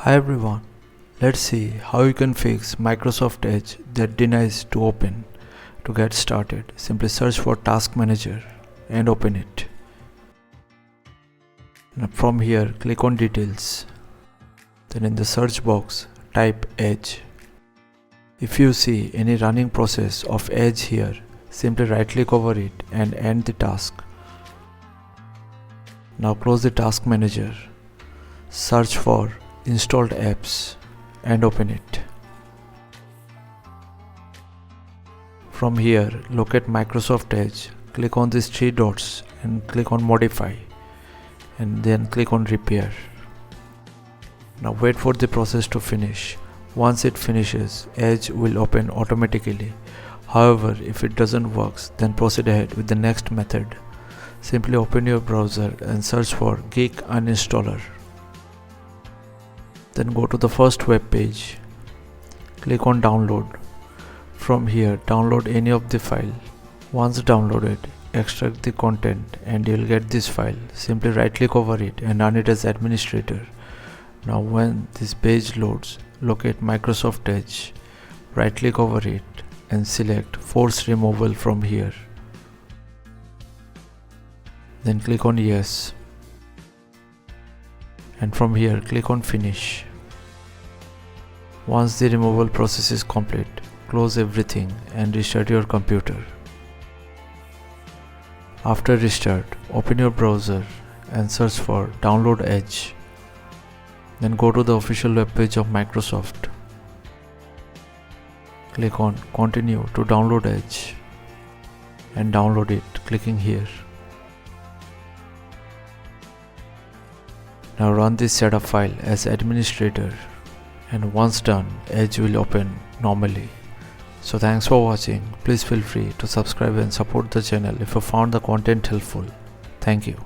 Hi everyone, let's see how you can fix Microsoft Edge that denies to open. To get started, simply search for Task Manager and open it. Now from here, click on Details. Then in the search box, type Edge. If you see any running process of Edge here, simply right click over it and end the task. Now close the Task Manager. Search for Installed Apps and open it. From here, locate Microsoft Edge, click on these three dots and click on Modify and then click on Repair. Now wait for the process to finish. Once it finishes, Edge will open automatically. However, if it doesn't work, then proceed ahead with the next method. Simply open your browser and search for Geek Uninstaller. Then go to the first web page. Click on Download. From here, download any of the file. Once downloaded, extract the content and you'll get this file. Simply right click over it and run it as administrator. Now when this page loads, locate Microsoft Edge. Right click over it and select Force Removal from here. Then click on Yes. And from here click on Finish. Once the removal process is complete, close everything and restart your computer. After restart, open your browser and search for Download Edge. Then go to the official web page of Microsoft. Click on Continue to download Edge and download it, clicking here. Now run this setup file as administrator, and once done, Edge will open normally. So thanks for watching. Please feel free to subscribe and support the channel if you found the content helpful. Thank you.